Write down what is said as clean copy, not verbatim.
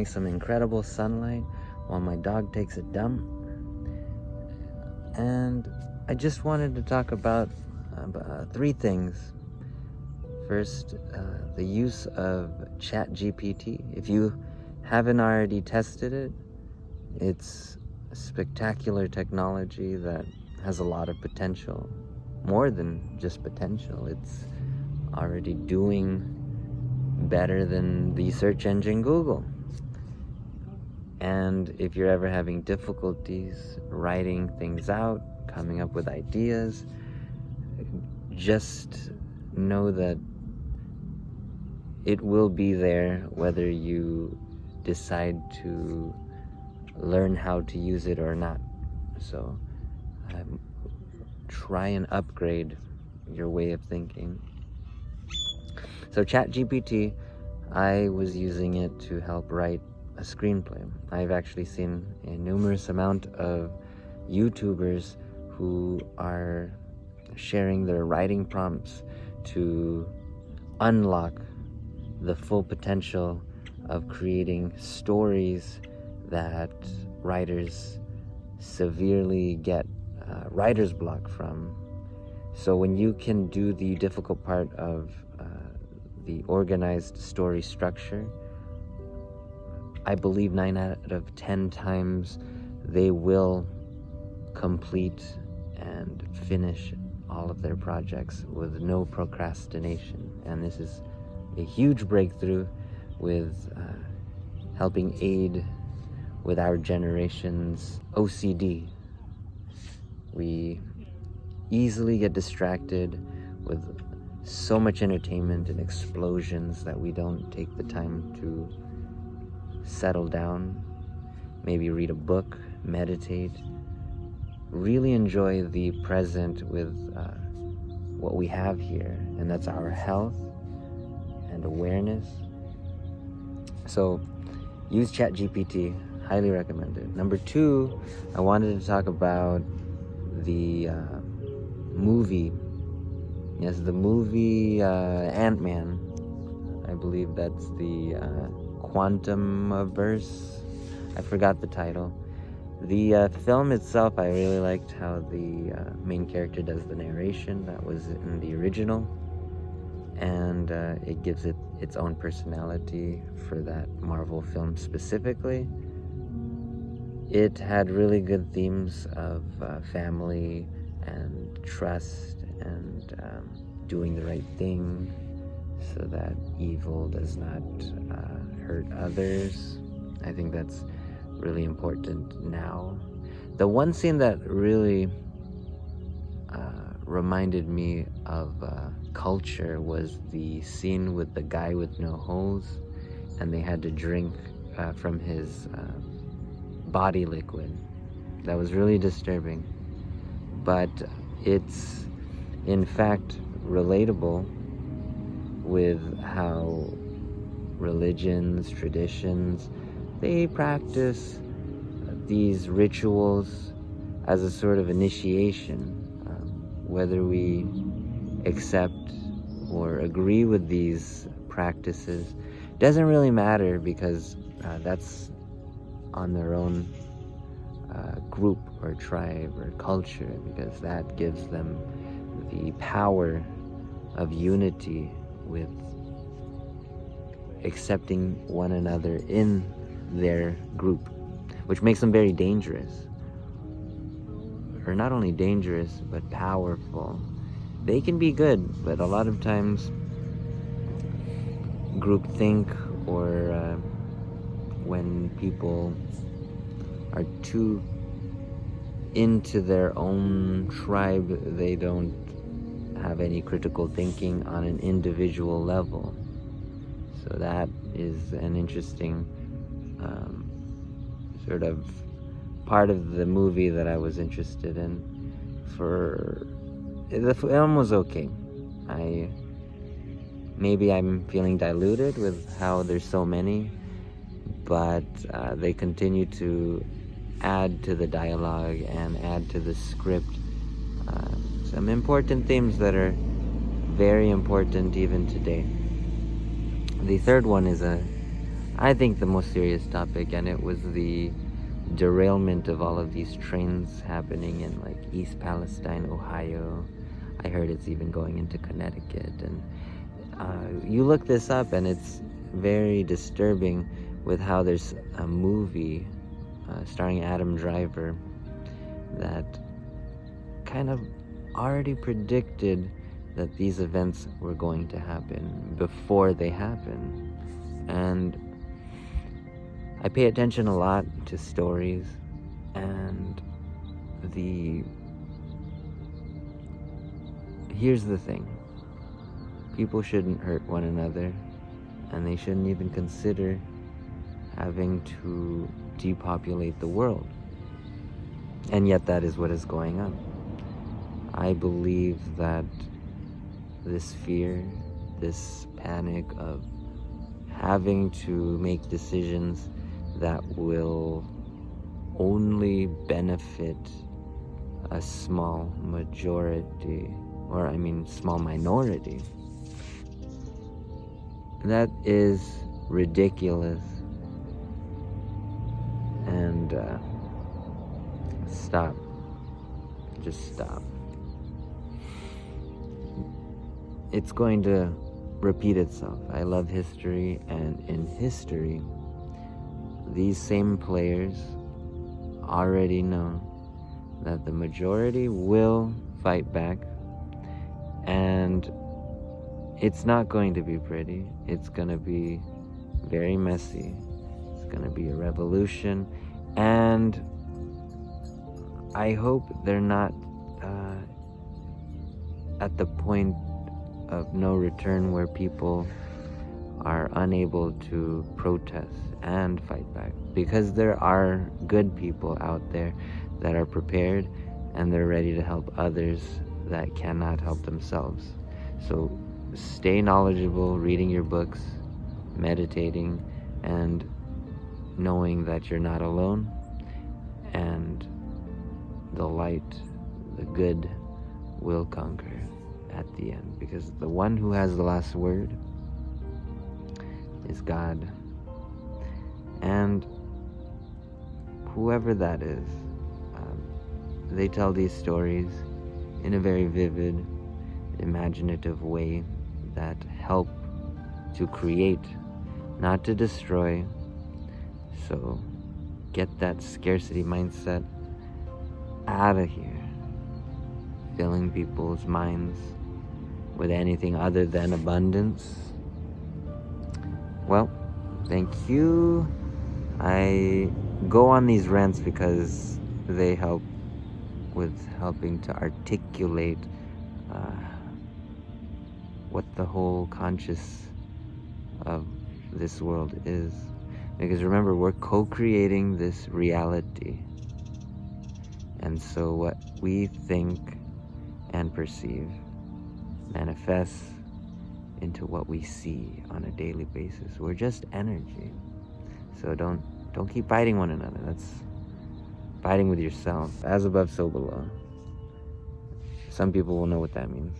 some incredible sunlight while my dog takes a dump. And I just wanted to talk about 3 things. First, the use of GPT. If you haven't already tested it, it's a spectacular technology that has a lot of potential. More than just potential, it's already doing better than the search engine Google. And if you're ever having difficulties writing things out, coming up with ideas, just know that it will be there whether you decide to learn how to use it or not. So try and upgrade your way of thinking. So ChatGPT, I was using it to help write a screenplay. I've actually seen a numerous amount of YouTubers who are sharing their writing prompts to unlock the full potential of creating stories that writers severely get writer's block from. So when you can do the difficult part of the organized story structure, I believe 9 out of 10 times they will complete and finish all of their projects with no procrastination. And this is a huge breakthrough with helping aid with our generation's OCD. We easily get distracted with so much entertainment and explosions that we don't take the time to settle down, maybe read a book, meditate, really enjoy the present with what we have here, and that's our health and awareness. So use ChatGPT, highly recommend it. Number 2, I wanted to talk about the movie. Yes, the movie Ant-Man. I believe that's the Quantum-verse. I forgot the title. The film itself, I really liked how the main character does the narration. That was in the original. And it gives it its own personality for that Marvel film specifically. It had really good themes of family and trust and doing the right thing so that evil does not hurt others. I think that's really important now. The one scene that really reminded me of culture was the scene with the guy with no hose, and they had to drink from his body liquid. That was really disturbing, but it's in fact relatable with how religions, traditions, they practice these rituals as a sort of initiation. Whether we accept or agree with these practices doesn't really matter, because that's on their own group or tribe or culture, because that gives them the power of unity with accepting one another in their group, which makes them very dangerous. Or not only dangerous, but powerful. They can be good, but a lot of times groupthink, or when people are too into their own tribe, they don't have any critical thinking on an individual level. So that is an interesting sort of part of the movie that I was interested in. The film was okay. Maybe I'm feeling diluted with how there's so many, but they continue to add to the dialogue and add to the script some important themes that are very important even today. The third one is a I think, the most serious topic, and it was the derailment of all of these trains happening in like East Palestine, Ohio. I heard it's even going into Connecticut, and you look this up and it's very disturbing with how there's a movie starring Adam Driver that kind of already predicted that these events were going to happen before they happen. And I pay attention a lot to stories, and here's the thing. People shouldn't hurt one another, and they shouldn't even consider having to depopulate the world. And yet that is what is going on. I believe that this fear, this panic of having to make decisions that will only benefit a small majority, or small minority, that is ridiculous. And stop. Just stop. It's going to repeat itself. I love history, and in history, these same players already know that the majority will fight back, and it's not going to be pretty. It's going to be very messy. It's going to be a revolution, and I hope they're not at the point of no return where people are unable to protest and fight back, because there are good people out there that are prepared and they're ready to help others that cannot help themselves. So stay knowledgeable, reading your books, meditating, and knowing that you're not alone, and the light, the good, will conquer at the end, because the one who has the last word is God. And whoever that is, they tell these stories in a very vivid, imaginative way that help to create, not to destroy. So get that scarcity mindset out of here, filling people's minds with anything other than abundance. Well, thank you. I go on these rants because they help with helping to articulate what the whole conscious of this world is. Because remember, we're co-creating this reality. And so what we think and perceive manifests into what we see on a daily basis. We're just energy. So don't keep fighting one another. That's fighting with yourself. As above, so below. Some people will know what that means.